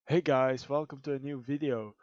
Hey guys, welcome to a new video.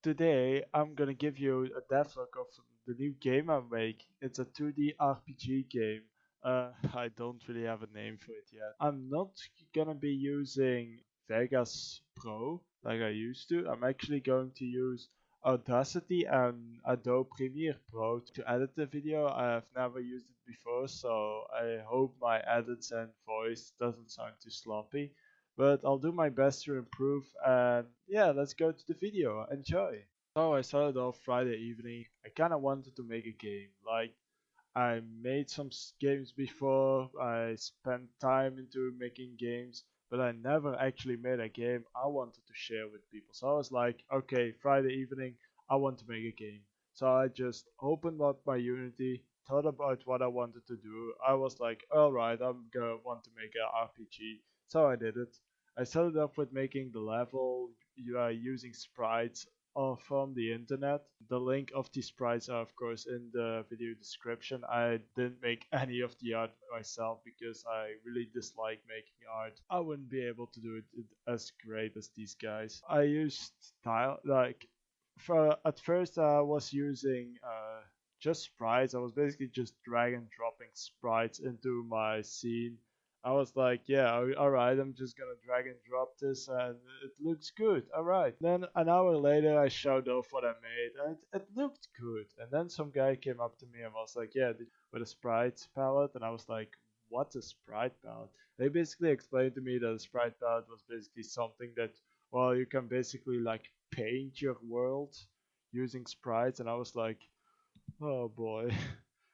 Today I'm gonna give you a devlog of the new game I make. It's a 2D RPG game. I don't really have a name for it yet. I'm not gonna be using Vegas Pro like I used to. I'm actually going to use Audacity and Adobe Premiere Pro to edit the video. I have never used it before, so I hope my edits and voice doesn't sound too sloppy. But I'll do my best to improve, and yeah, let's go to the video. Enjoy! So I started off Friday evening. I kinda wanted to make a game. Like, I made some games before, I spent time into making games, but I never actually made a game I wanted to share with people. So I was like, okay, Friday evening, I want to make a game. So I just opened up my Unity, thought about what I wanted to do. I was like, alright, I'm gonna want to make an RPG. So I did it. I started off with making the level using sprites from the internet. The link of these sprites are of course in the video description. I didn't make any of the art myself because I really dislike making art. I wouldn't be able to do it as great as these guys. I used tile like for at first I was using just sprites. I was basically just drag and dropping sprites into my scene. I was like, yeah, alright, I'm just gonna drag and drop this and it looks good, alright. Then an hour later I showed off what I made and it looked good. And then some guy came up to me and was like, yeah, with a sprite palette. And I was like, what's a sprite palette? They basically explained to me that a sprite palette was basically something that, well, you can basically like paint your world using sprites. And I was like, oh boy.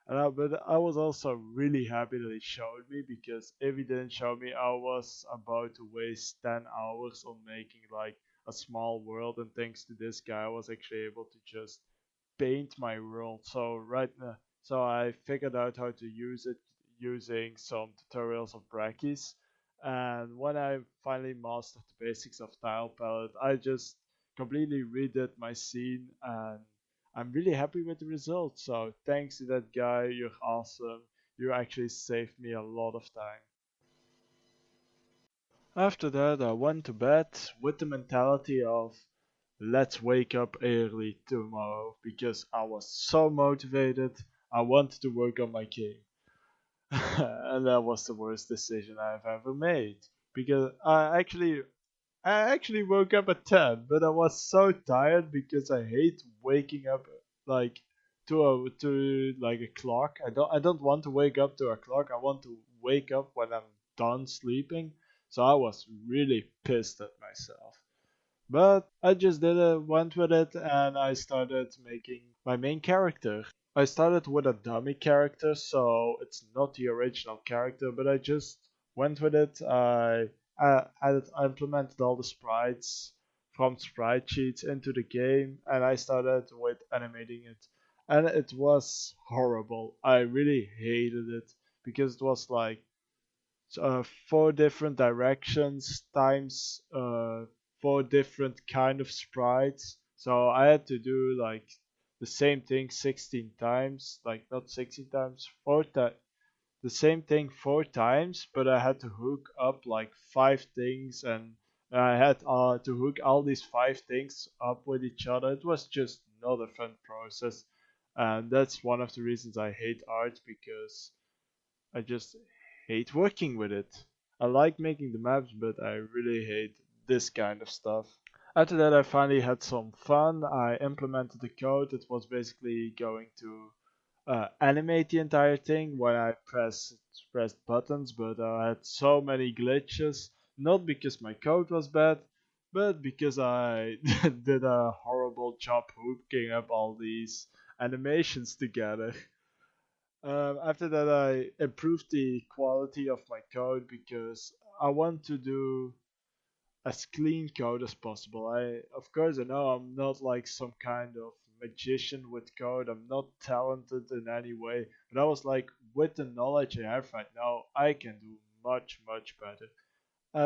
But I was also really happy that he showed me because if he didn't show me, I was about to waste 10 hours on making like a small world. And thanks to this guy, I was actually able to just paint my world. So right now, so I figured out how to use it using some tutorials of Brackeys. And when I finally mastered the basics of tile palette, I just completely redid my scene and I'm really happy with the result. So thanks to that guy, you're awesome. You actually saved me a lot of time. After that, I went to bed with the mentality of let's wake up early tomorrow because I was so motivated. I wanted to work on my game. And that was the worst decision I've ever made because I actually woke up at 10, but I was so tired because I hate waking up like to like a clock. I don't want to wake up to a clock. I want to wake up when I'm done sleeping. So I was really pissed at myself. But I just did it, went with it, and I started making my main character. I started with a dummy character, so it's not the original character, but I just went with it. I implemented all the sprites from sprite sheets into the game, and I started with animating it. And it was horrible. I really hated it because it was like four different directions times four different kind of sprites. So I had to do like the same thing 16 times, like not 16 times, the same thing four times, but I had to hook up like five things and I had to hook all these five things up with each other. It was just not a fun process, and that's one of the reasons I hate art because I just hate working with it. I like making the maps, but I really hate this kind of stuff. After that, I finally had some fun. I implemented the code that was basically going to animate the entire thing when I pressed buttons, but I had so many glitches. Not because my code was bad, but because I did a horrible job hooking up all these animations together. After that, I improved the quality of my code because I want to do as clean code as possible. Of course, I know I'm not like some kind of magician with code. I'm not talented in any way, but I was like, with the knowledge I have right now, I can do much, much better.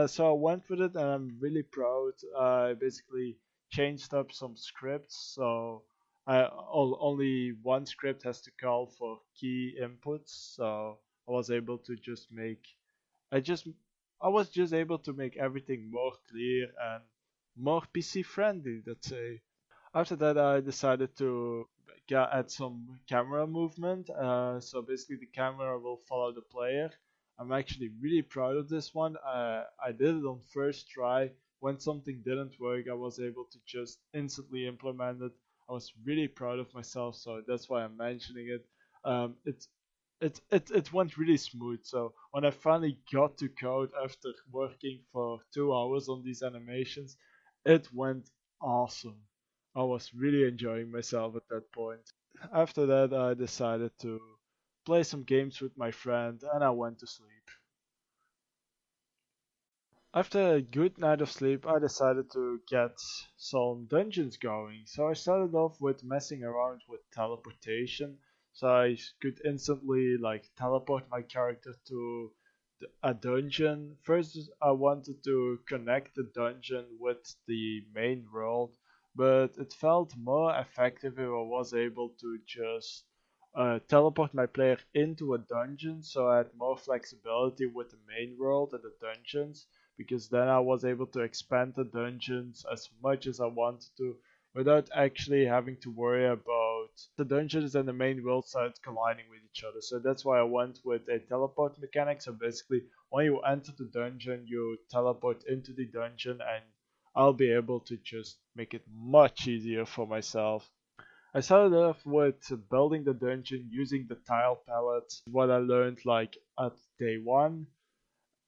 So I went with it, and I'm really proud. I basically changed up some scripts, so only one script has to call for key inputs. So I was able to just make, I just, I was just able to make everything more clear and more PC friendly, let's say. After that, I decided to add some camera movement. So basically, the camera will follow the player. I'm actually really proud of this one. I did it on first try. When something didn't work, I was able to just instantly implement it. I was really proud of myself, so that's why I'm mentioning it. Um, it's it went really smooth. So when I finally got to code after working for 2 hours on these animations, it went awesome. I was really enjoying myself at that point. After that, I decided to play some games with my friend and I went to sleep. After a good night of sleep, I decided to get some dungeons going. So I started off with messing around with teleportation. So I could instantly like teleport my character to a dungeon. First, I wanted to connect the dungeon with the main world, but it felt more effective if I was able to just teleport my player into a dungeon, so I had more flexibility with the main world and the dungeons, because then I was able to expand the dungeons as much as I wanted to without actually having to worry about the dungeons and the main world sites colliding with each other. So that's why I went with a teleport mechanic. So basically, when you enter the dungeon, you teleport into the dungeon, and I'll be able to just make it much easier for myself. I started off with building the dungeon using the tile palette, what I learned like at day one,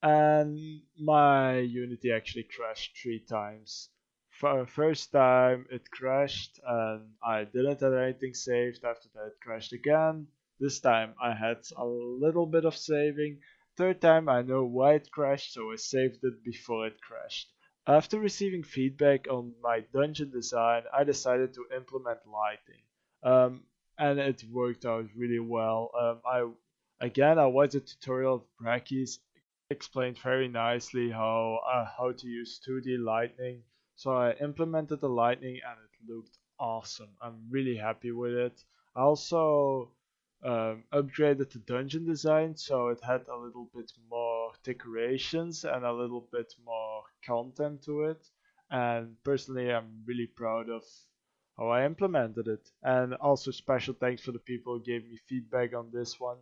and my Unity actually crashed 3 times. For first time it crashed and I didn't have anything saved. After that it crashed again. This time I had a little bit of saving. Third time I know why it crashed, so I saved it before it crashed. After receiving feedback on my dungeon design, I decided to implement lighting. Um, and it worked out really well. I watched a tutorial of Bracky's explained very nicely how to use 2D lightning. So I implemented the lightning and it looked awesome. I'm really happy with it. I also upgraded the dungeon design so it had a little bit more decorations and a little bit more content to it. And personally, I'm really proud of how I implemented it. And also special thanks for the people who gave me feedback on this one.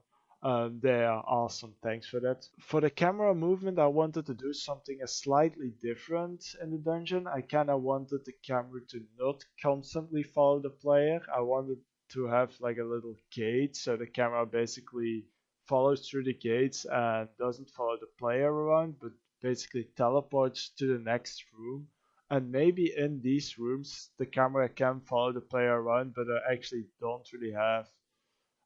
They are awesome. Thanks for that. For the camera movement, I wanted to do something slightly different in the dungeon. I kind of wanted the camera to not constantly follow the player. I wanted to have like a little gate, so the camera basically follows through the gates and doesn't follow the player around, but basically teleports to the next room. And maybe in these rooms, the camera can follow the player around, but I actually don't really have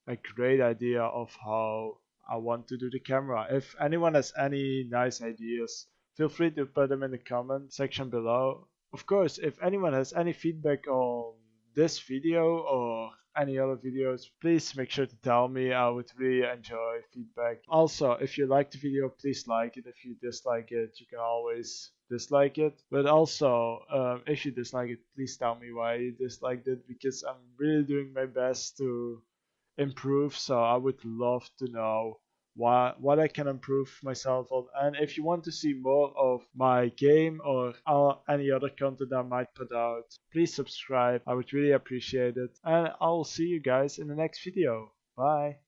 a great idea of how I want to do the camera. If anyone has any nice ideas, feel free to put them in the comment section below. Of course, if anyone has any feedback on this video or any other videos, please make sure to tell me. I would really enjoy feedback. Also, if you like the video, please like it. If you dislike it, you can always dislike it. But also, if you dislike it, please tell me why you disliked it, because I'm really doing my best to improve. So I would love to know what I can improve myself on. And if you want to see more of my game or any other content I might put out, please subscribe. I would really appreciate it. And I'll see you guys in the next video. Bye.